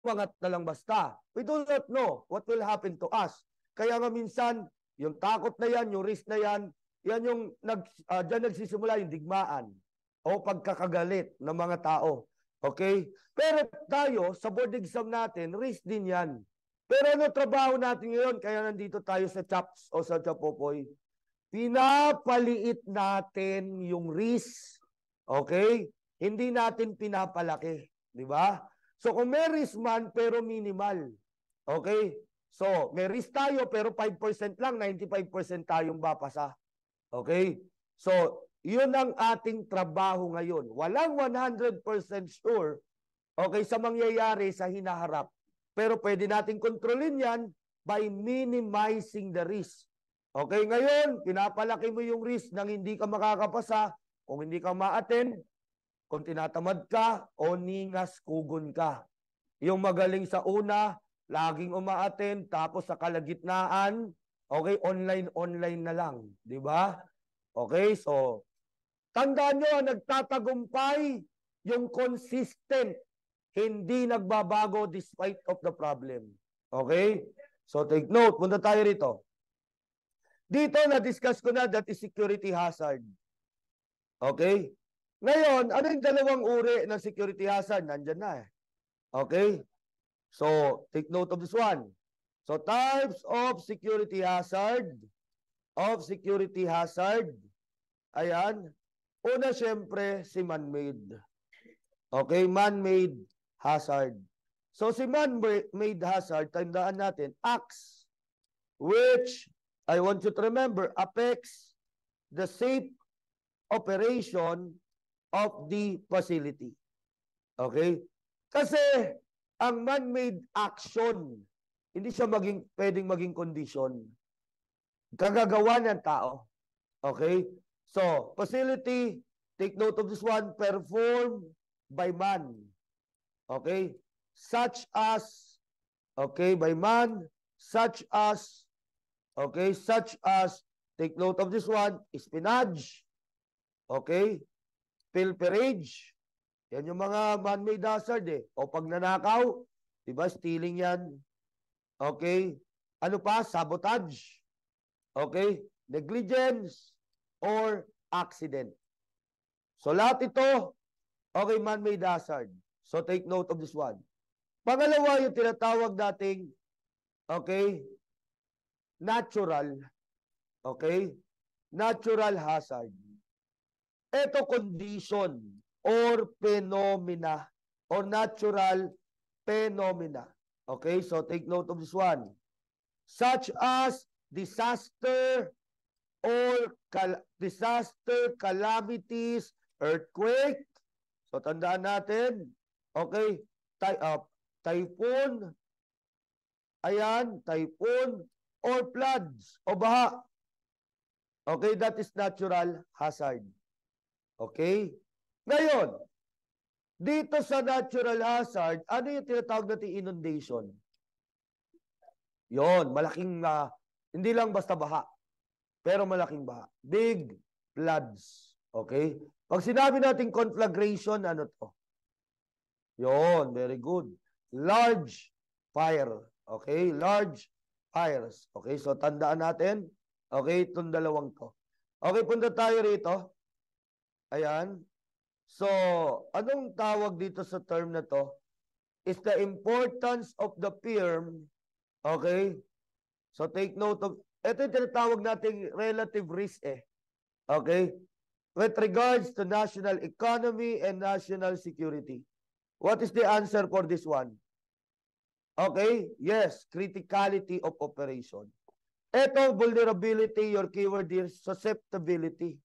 umangat na lang basta. We do not know what will happen to us. Kaya nga minsan, yung takot na yan, yung risk na yan yung dyan nagsisimula yung digmaan o pagkakagalit ng mga tao. Okay? Pero tayo, sa board exam natin, risk din yan. Pero ano trabaho natin ngayon? Kaya nandito tayo sa CHAPS o sa Chapopoy. Pinapaliit natin yung risk. Okay? Hindi natin pinapalaki. Di ba? So kung may risk man, pero minimal. Okay? So, may risk tayo, pero 5% lang, 95% tayong babasa. Okay? So, yun ang ating trabaho ngayon. Walang 100% sure, okay, sa mangyayari sa hinaharap. Pero pwede natin kontrolin yan by minimizing the risk. Okay, ngayon, pinapalaki mo yung risk nang hindi ka makakapasa, kung hindi ka ma-attend, kung tinatamad ka, o ningas kugon ka. Yung magaling sa una, laging uma-attend, tapos sa kalagitnaan, okay, online na lang. Di ba? Okay, so, tandaan nyo, nagtatagumpay yung consistent, hindi nagbabago despite of the problem. Okay? So, take note. Punta tayo rito. Dito, na-discuss ko na that is security hazard. Okay? Ngayon, ano yung dalawang uri ng security hazard? Nandyan na eh. Okay? So, take note of this one. So, types of security hazard. Ayan. Una, syempre, si man-made. Okay, man-made hazard. So, si man-made hazard, tandaan natin, acts which, I want you to remember, affects the safe operation of the facility. Okay? Kasi, ang man-made action, hindi siya pwedeng maging condition. Kagagawa ng tao. Okay? So, facility, take note of this one, performed by man. Okay? Such as, okay, by man, such as, take note of this one, espionage, okay, pilferage, yan yung mga man-made hazard eh. O pag nanakaw, diba, stealing yan. Okay? Ano pa? Sabotage. Okay? Negligence or accident. So lahat ito, okay, man-made hazard. So take note of this one. Pangalawa, yung tinatawag nating, okay, natural. Okay? Natural hazard. Ito condition or phenomena or natural phenomena. Okay? So take note of this one. Such as disaster or calamities, earthquake. So tandaan natin, okay, typhoon, ayan, typhoon, or floods, o baha. Okay, that is natural hazard. Okay? Ngayon, dito sa natural hazard, ano yung tinatawag natin inundation? Yon, malaking, hindi lang basta baha, pero malaking baha. Big floods. Okay? Pag sinabi natin conflagration, ano to? Yon, very good. Large fire. Okay? Large fires. Okay? So, tandaan natin. Okay? Itong dalawang to. Okay, punta tayo rito. Ayan. So, anong tawag dito sa term na to? Is the importance of the firm. Okay? So, take note of, ito yung tinatawag nating relative risk eh. Okay? With regards to national economy and national security. What is the answer for this one? Okay? Yes, criticality of operation. Ito, vulnerability, your keyword here, susceptibility.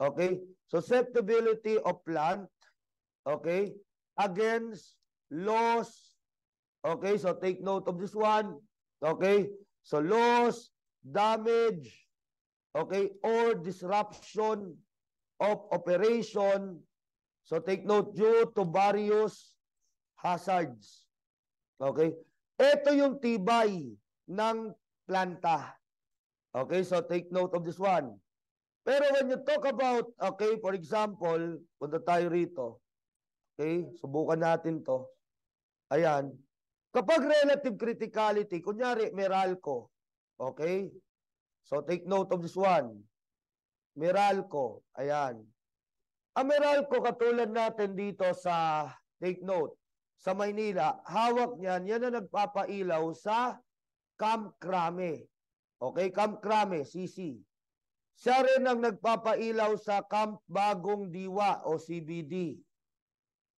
Okay? Susceptibility of plant, okay, against loss. Okay, so take note of this one. Okay? So loss, damage, okay, or disruption of operation. So take note, due to various hazards. Okay? Ito yung tibay ng planta. Okay, so take note of this one. Pero when you talk about, okay, for example, punta tayo rito. Okay, subukan natin to. Ayan. Kapag relative criticality, kunyari, Meralco. Okay? So, take note of this one. Meralco. Ayan. Ang Meralco, katulad natin dito sa, take note, sa Maynila, hawak niyan, yan ang nagpapailaw sa Camp Crame. Okay? Camp Crame, CC. Siya rin ang nagpapailaw sa Camp Bagong Diwa o CBD.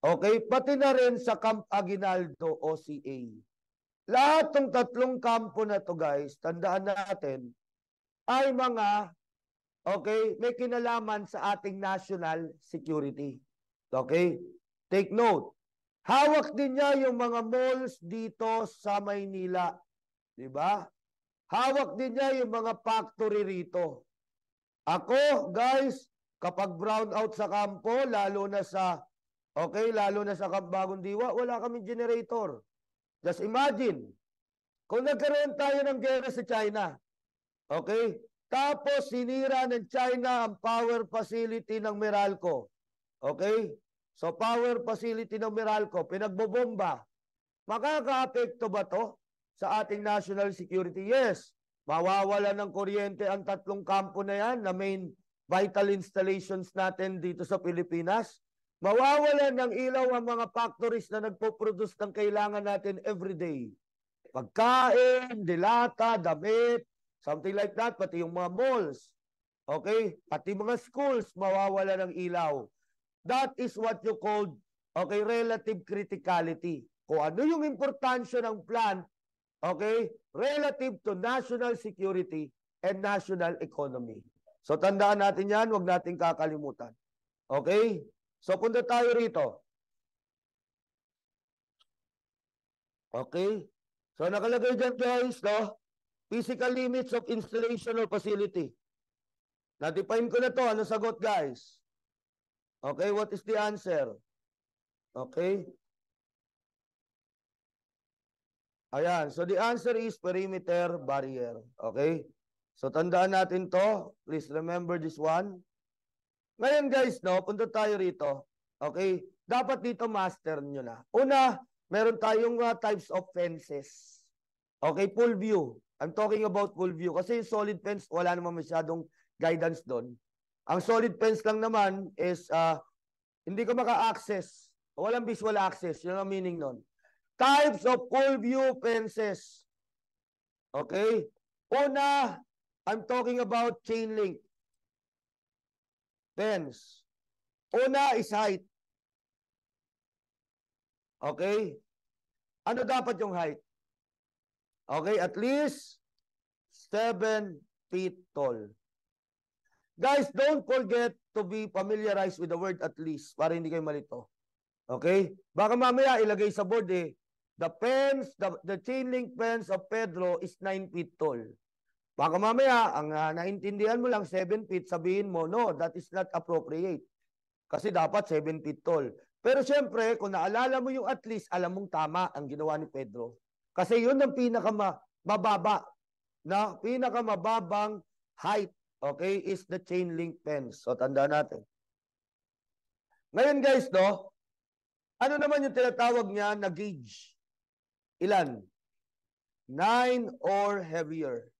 Okay? Pati na rin sa Camp Aguinaldo o CA. Lahat ng tatlong kampo na to guys, tandaan natin, ay mga, okay, may kinalaman sa ating national security. Okay? Take note. Hawak din niya yung mga malls dito sa Maynila. Diba? Hawak din niya yung mga factory rito. Ako, guys, kapag brown out sa kampo, lalo na sa Camp Bagong Diwa, wala kaming generator. Just imagine, kung nagkaroon tayo ng gera sa China, okay? Tapos sinira ng China ang power facility ng Meralco. Okay? So power facility ng Meralco, pinagbobomba. Makaka-apekto ba to sa ating national security? Yes. Mawawala ng kuryente ang tatlong kampo na yan na main vital installations natin dito sa Pilipinas. Mawawala ng ilaw ang mga factories na nagpo-produce ng kailangan natin everyday. Pagkain, dilata, damit, something like that, pati yung mga malls. Okay? Pati mga schools, mawawala ng ilaw. That is what you call, okay, relative criticality. Kung ano yung importansya ng plan, okay, relative to national security and national economy. So tandaan natin yan, huwag natin kakalimutan. Okay? So punta tayo rito. Okay? So nakalagay dyan guys, no? Physical limits of installation or facility. Na-define ko na to. Ano sagot guys? Okay, what is the answer? Okay? Ayan, so the answer is perimeter barrier. Okay? So tandaan natin to. Please remember this one. Ngayon guys, no, punta tayo rito. Okay? Dapat dito master nyo na. Una, meron tayong types of fences. Okay, full view. I'm talking about full view. Kasi yung solid fence, wala naman masyadong guidance doon. Ang solid fence lang naman is hindi ka maka-access. Walang visual access. Yun ang meaning nun. Types of full view fences. Okay? Una, I'm talking about chain link fence. Una is height. Okay? Ano dapat yung height? Okay, at least 7 feet tall. Guys, don't forget to be familiarized with the word at least para hindi kayo malito. Okay? Baka mamaya ilagay sa board the fence, the chain link fence of Pedro is 9 feet tall. Baka mamaya, ang naintindihan mo lang 7 feet, sabihin mo, no, that is not appropriate. Kasi dapat 7 feet tall. Pero syempre, kung naalala mo yung at least, alam mong tama ang ginawa ni Pedro. Kasi yun ang pinakamababa, na pinakamababang height, okay, is the chain link fence. So, tanda natin. Ngayon guys, no, ano naman yung tinatawag niya na gauge? Ilan? 9 or heavier.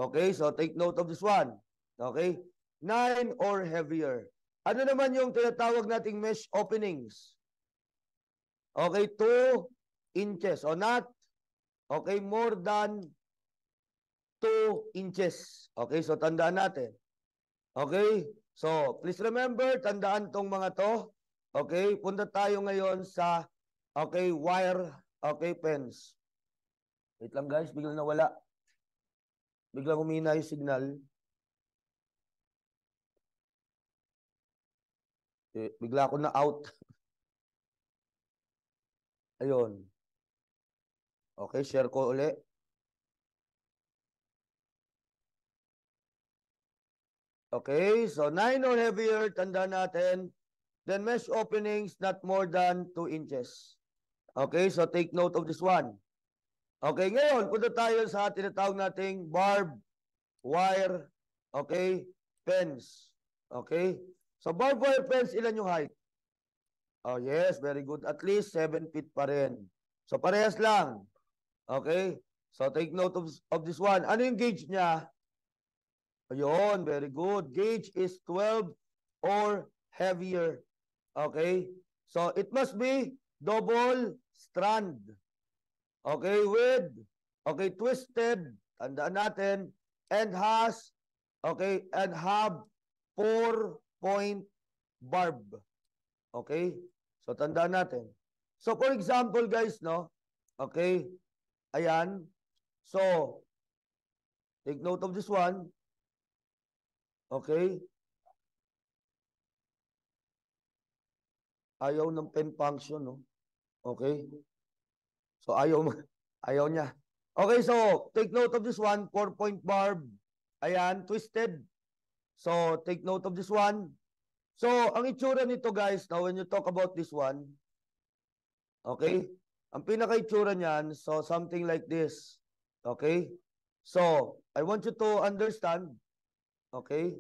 Okay, so take note of this one. Okay? 9 or heavier. Ano naman yung tinatawag nating mesh openings? Okay, 2 inches or not. Okay, more than 2 inches. Okay, so tandaan natin. Okay, so please remember, tandaan tong mga to. Okay, punta tayo ngayon sa, okay, wire, okay, fence. Wait lang guys, biglang nawala. Biglang humina yung signal. Bigla ako na out. Ayun. Okay, share ko ulit. Okay, so 9 or heavier, tanda natin. Then mesh openings not more than 2 inches. Okay, so take note of this one. Okay, ngayon, punta tayo sa tinatawag nating barbed wire, okay, fence. Okay, so barbed wire fence, ilan yung height? Oh yes, very good. At least 7 feet pa rin. So parehas lang. Okay? So take note of this one. Ano yung gauge niya? Ayun, very good. Gauge is 12 or heavier. Okay? So it must be double strand. Okay, twisted, tandaan natin, and have 4-point barb. Okay? So tandaan natin. So for example, guys, no? Okay? Ayan. So take note of this one. Okay? Ayaw ng pen function, no? Okay? So ayaw niya. Okay, so take note of this one, 4-point barb. Ayan, twisted. So take note of this one. So ang itsura nito, guys, now when you talk about this one, okay? Ang pinaka-itsura niyan, so something like this. Okay? So I want you to understand. Okay?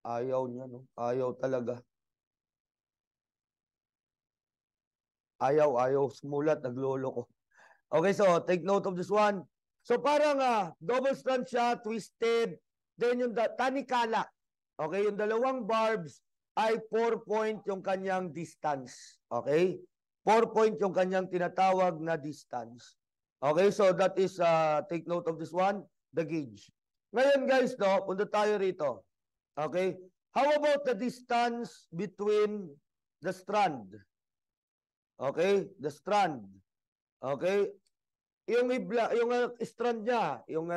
Ayaw niya, no? Ayaw talaga. Ayaw sumulat, naglolo ko. Okay, so take note of this one. So parang double strand siya, twisted. Then yung tanikala. Okay, yung dalawang barbs ay 4-point yung kanyang distance. Okay? 4-point yung kanyang tinatawag na distance. Okay, so that is, take note of this one, the gauge. Ngayon guys, no, punta tayo rito. Okay? How about the distance between the strand? Okay? The strand. Okay? Yung strand niya, yung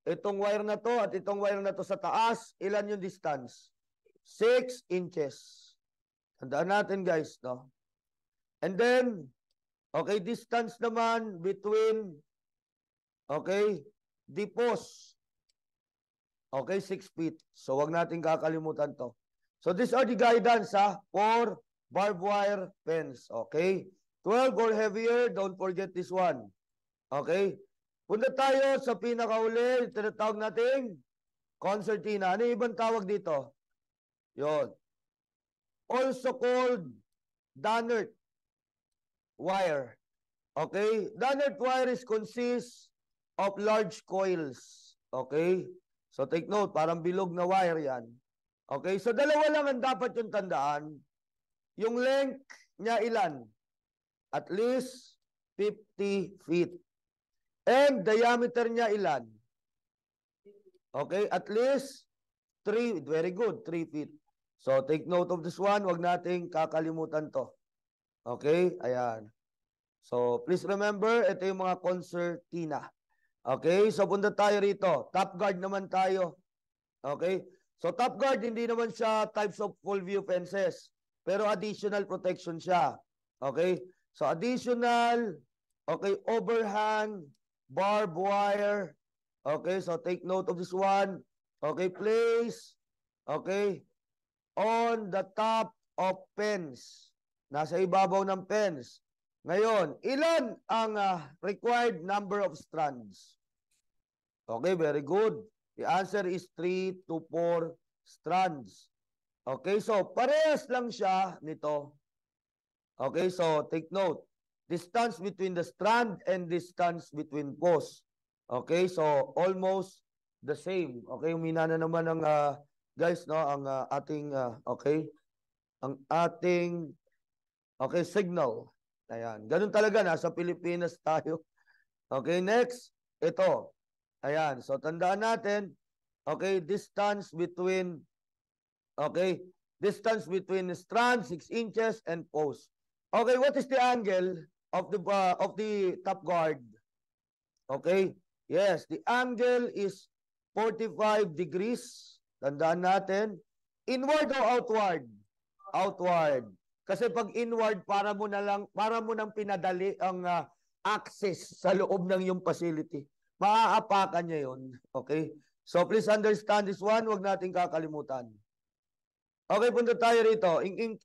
itong wire na to at itong wire na to sa taas, ilan yung distance? 6 inches. Tandaan natin guys, no? And then, okay, distance naman between, okay, the post. Okay, 6 feet. So, wag natin kakalimutan to. So, these are the guidance for barbed wire fence. Okay? 12 or heavier, don't forget this one. Okay? Punta tayo sa pinakauli, tinatawag natin concertina. Ano yung ibang tawag dito? Yon. Also called Dannert wire. Okay? Dannert wire is consists of large coils. Okay? So take note, parang bilog na wire yan. Okay? So dalawa lang ang dapat yung tandaan. Yung length niya ilan? At least 50 feet. And diameter niya ilan? Okay? At least 3, very good, 3 feet. So take note of this one. Huwag nating kakalimutan to. Okay? Ayan. So please remember, ito yung mga concertina. Okay? So punta tayo rito. Top guard naman tayo. Okay? So top guard, hindi naman siya types of full view fences. Pero additional protection siya. Okay? So additional, okay, overhang, barbed wire. Okay? So take note of this one. Okay? Place, okay, on the top of fence. Nasa ibabaw ng fence. Ngayon, ilan ang required number of strands? Okay, very good. The answer is 3 to 4 strands. Okay, so parehas lang siya nito. Okay, so take note. Distance between the strand and distance between posts. Okay, so almost the same. Okay, umina na naman ang guys, no, ang ating okay, ang ating okay, signal. Ayan, ganun talaga, nasa Pilipinas tayo. Okay, next, ito. Ayan, so tandaan natin, okay, distance between strand, 6 inches, and post. Okay, what is the angle of the top guard? Okay, yes, the angle is 45 degrees. Tandaan natin. Inward o outward? Outward. Kasi pag inward, para mo nang pinadali ang access sa loob ng yung facility. Maaapakan niya yun. Okay? So please understand this one. Huwag natin kakalimutan. Okay, punta tayo rito.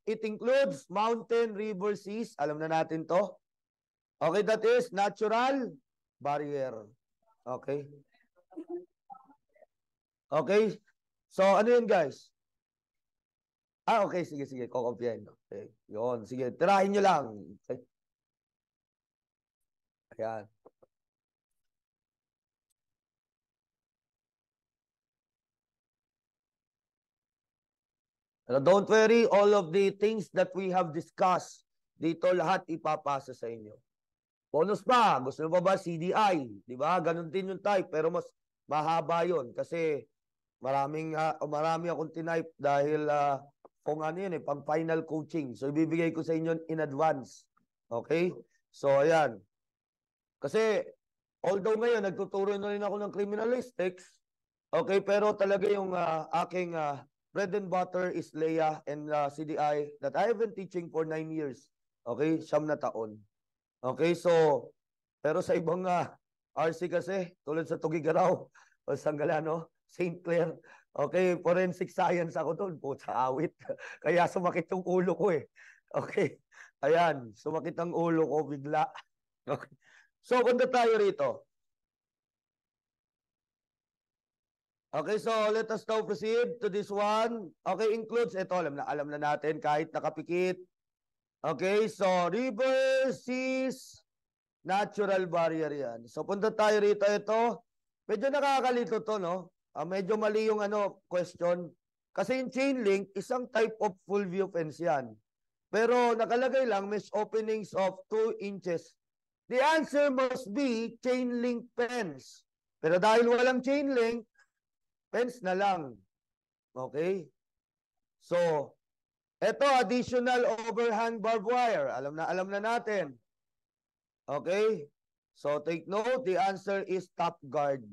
It includes mountain, river, seas. Alam na natin to. Okay, that is natural barrier. Okay? Okay? So ano yun, guys? Okay, sige. Kokopyahin ko. Okay. Yun. Sige, tirahin nyo lang. Okay. Ayan. Don't worry, all of the things that we have discussed, dito lahat ipapasa sa inyo. Bonus pa, gusto nyo ba CDI? Di ba? Ganun din yung type, pero mas mahaba yun. Kasi marami akong tinype dahil kung ano yun pang final coaching. So, ibibigay ko sa inyo in advance. Okay? So, ayan. Kasi, although ngayon, nagtuturo na rin ako ng criminalistics, okay, pero talaga yung aking bread and butter is Leah and CDI that I have been teaching for 9 years. Okay? 9 na taon. Okay, so, pero sa ibang RC kasi, tulad sa Tugigaraw, o Sanggalano, St. Clair, okay, forensic science ako doon, puta awit. Kaya sumakit yung ulo ko eh. Okay, ayan, sumakit ang ulo ko bigla. Okay. So, punta tayo rito. Okay, so let us now proceed to this one. Okay, includes, ito, alam na natin, kahit nakapikit. Okay, so river, seas, natural barrier yan. So punta tayo rito, ito. Medyo nakakalito to, no? Medyo mali yung question. Kasi yung chain link, isang type of full view fence yan. Pero nakalagay lang, mesh openings of 2 inches. The answer must be chain link fence. Pero dahil walang chain link, fence na lang. Okay? So, ito, additional overhang barbed wire. Alam na natin. Okay? So, take note, the answer is top guard.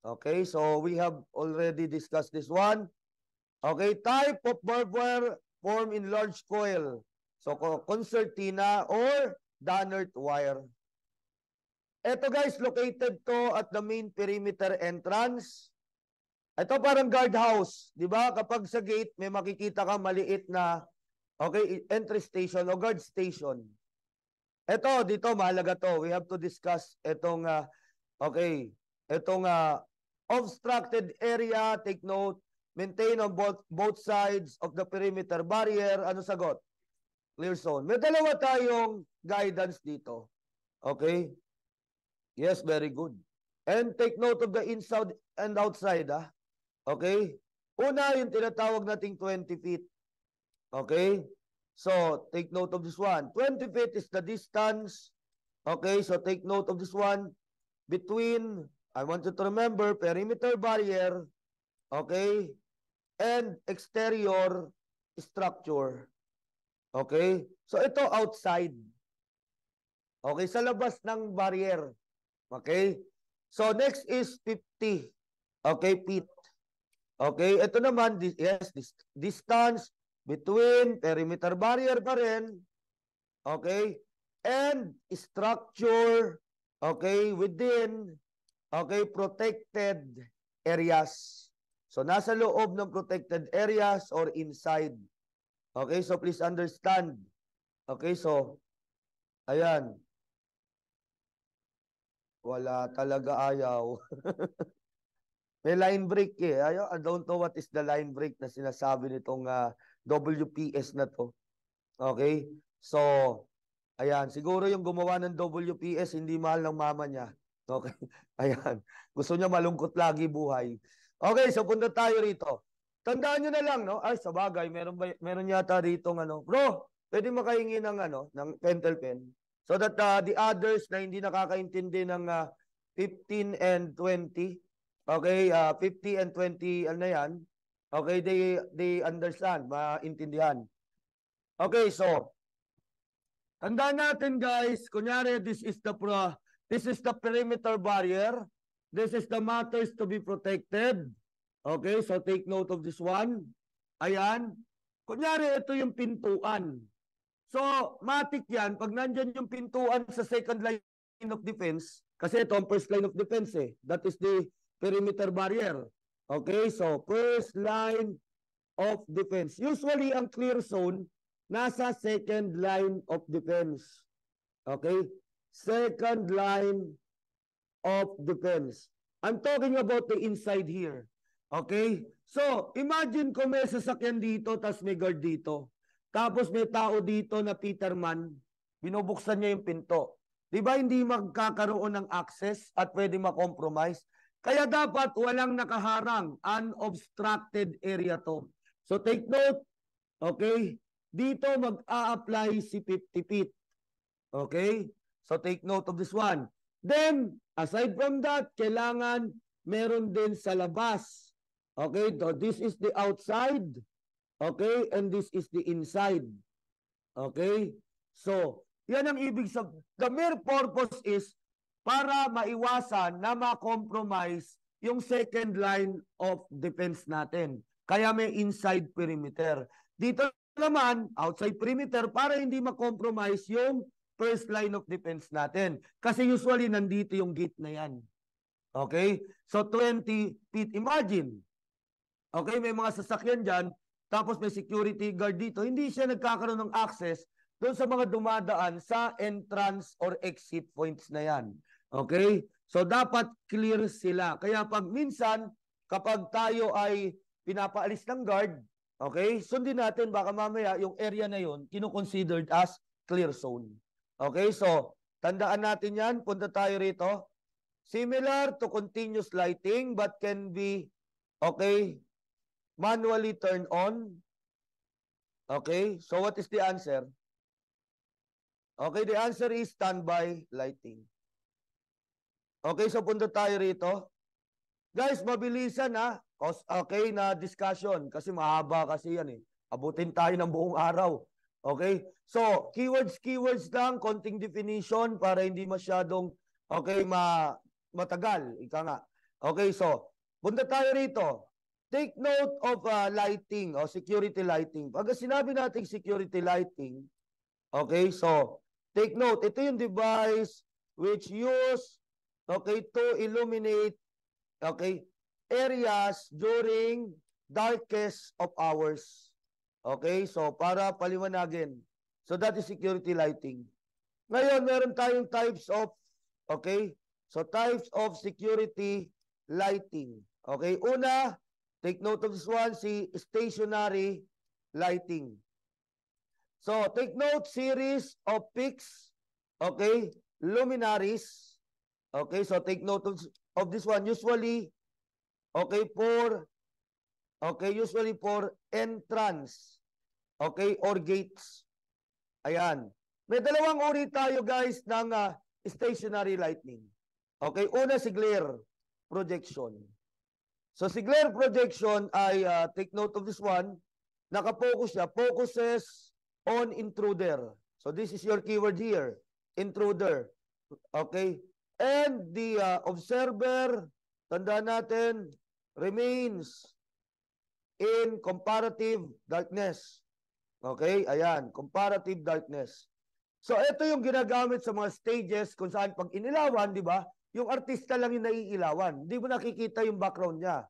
Okay? So, we have already discussed this one. Okay? Type of barbed wire form in large coil. So, concertina or Dannert wire. Ito guys, located to at the main perimeter entrance. Ito parang guardhouse, di ba? Kapag sa gate, may makikita kang maliit na entry station o guard station. Ito, dito, mahalaga to. We have to discuss itong, obstructed area, take note, maintain on both sides of the perimeter barrier. Ano sagot? Clear zone. May dalawa tayong guidance dito. Okay? Yes, very good. And take note of the inside and outside, Okay? Una, yung tinatawag nating 20 feet. Okay? So, take note of this one. 20 feet is the distance. Okay? So, take note of this one. Between, I want you to remember, perimeter barrier, okay, and exterior structure. Okay? So, ito outside. Okay? Sa labas ng barrier. Okay? So, next is 50. Okay? Feet. Okay, ito naman, yes, distance between perimeter barrier pa rin, okay, and structure, okay, within, okay, protected areas. So, nasa loob ng protected areas or inside. Okay, so please understand. Okay, so, ayan. Wala talaga ayaw. May line break eh. I don't know what is the line break na sinasabi nitong WPS na to. Okay? So, ayan. Siguro yung gumawa ng WPS, hindi mahal ng mama niya. Okay? Ayan. Gusto niya malungkot lagi buhay. Okay, so punta tayo rito. Tandaan nyo na lang, no? Ay, sa bagay, meron yata rito bro, pwede makahingi ng ng pentel pen. So that the others na hindi nakakaintindi ng 15 and 20, okay, 50 and 20, ano yan? Okay, they understand, maintindihan. Okay, so, tandaan natin guys, kunyari, this is the perimeter barrier. This is the matters to be protected. Okay, so take note of this one. Ayan. Kunyari, ito yung pintuan. So, matik yan. Pag nandyan yung pintuan sa second line of defense, kasi ito ang first line of defense eh. That is the perimeter barrier. Okay, so first line of defense. Usually, ang clear zone, nasa second line of defense. Okay? Second line of defense. I'm talking about the inside here. Okay? So, imagine kung may sasakyan dito, tas may guard dito. tapos may tao dito na Peterman, binubuksan niya yung pinto. Di ba hindi magkakaroon ng access at pwede ma-compromise? Kaya dapat walang nakaharang, unobstructed area to. So take note, okay? Dito mag-a-apply si 50 feet. Okay? So take note of this one. Then, aside from that, kailangan meron din sa labas. Okay? So this is the outside. Okay? And this is the inside. Okay? So, yan ang ibig sabihin. The mere purpose is para maiwasan na ma-compromise yung second line of defense natin. Kaya may inside perimeter. Dito naman, outside perimeter para hindi ma-compromise yung first line of defense natin. Kasi usually nandito yung gate na yan. Okay? So 20 feet. Imagine. Okay, may mga sasakyan dyan, tapos may security guard dito. Hindi siya nagkakaroon ng access doon sa mga dumadaan sa entrance or exit points na yan. Okay? So dapat clear sila. Kaya pag minsan, kapag tayo ay pinapaalis ng guard, okay, sundin natin baka mamaya yung area na yun, kino-considered as clear zone. Okay, so tandaan natin yan. Punta tayo rito. Similar to continuous lighting but can be, okay, manually turned on. Okay, so what is the answer? Okay, the answer is standby lighting. Okay, so punta tayo rito. Guys, mabilisan ha. Okay, na discussion kasi mahaba kasi yan eh. Abutin tayo ng buong araw. Okay? So, keywords lang, konting definition para hindi masyadong okay, matagal. Ika nga. Okay, so, punta tayo rito. Take note of lighting o security lighting. Pag sinabi natin security lighting, okay, so, take note. Ito yung device which use, okay, to illuminate, okay, areas during darkest of hours. Okay, so para paliwanagin. So that is security lighting. Ngayon, meron tayong types of, okay, so types of security lighting. Okay, una, take note of this one, si stationary lighting. So, take note, series of peaks, okay, luminaries. Okay, so take note of this one. Usually, okay, usually for entrance, okay, or gates. Ayan. May dalawang uri tayo guys ng stationary lighting. Okay, una si glare projection. So si glare projection ay, take note of this one, nakapokus siya, focuses on intruder. So this is your keyword here, intruder. Okay, and the observer, tandaan natin, remains in comparative darkness. Okay, ayan, comparative darkness. So ito yung ginagamit sa mga stages kung saan pag inilawan, di ba, yung artista lang yung naiilawan. Hindi mo nakikita yung background niya.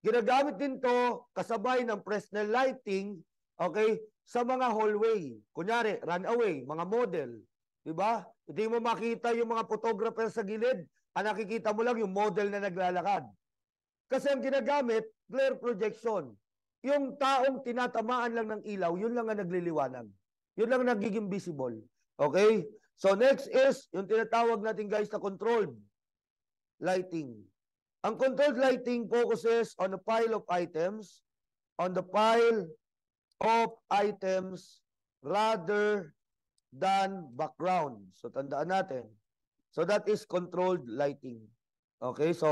Ginagamit din to kasabay ng Fresnel lighting, okay, sa mga hallway. Kunyari, runaway, mga model. Di ba? Hindi mo makita yung mga photographer sa gilid. Ang nakikita mo lang yung model na naglalakad. Kasi ang ginagamit, glare projection. Yung taong tinatamaan lang ng ilaw, yun lang ang nagliliwanag. Yun lang nagiging visible. Okay? So next is, yung tinatawag natin guys na controlled lighting. Ang controlled lighting focuses on a pile of items, rather than background. So tandaan natin. So that is controlled lighting. Okay? So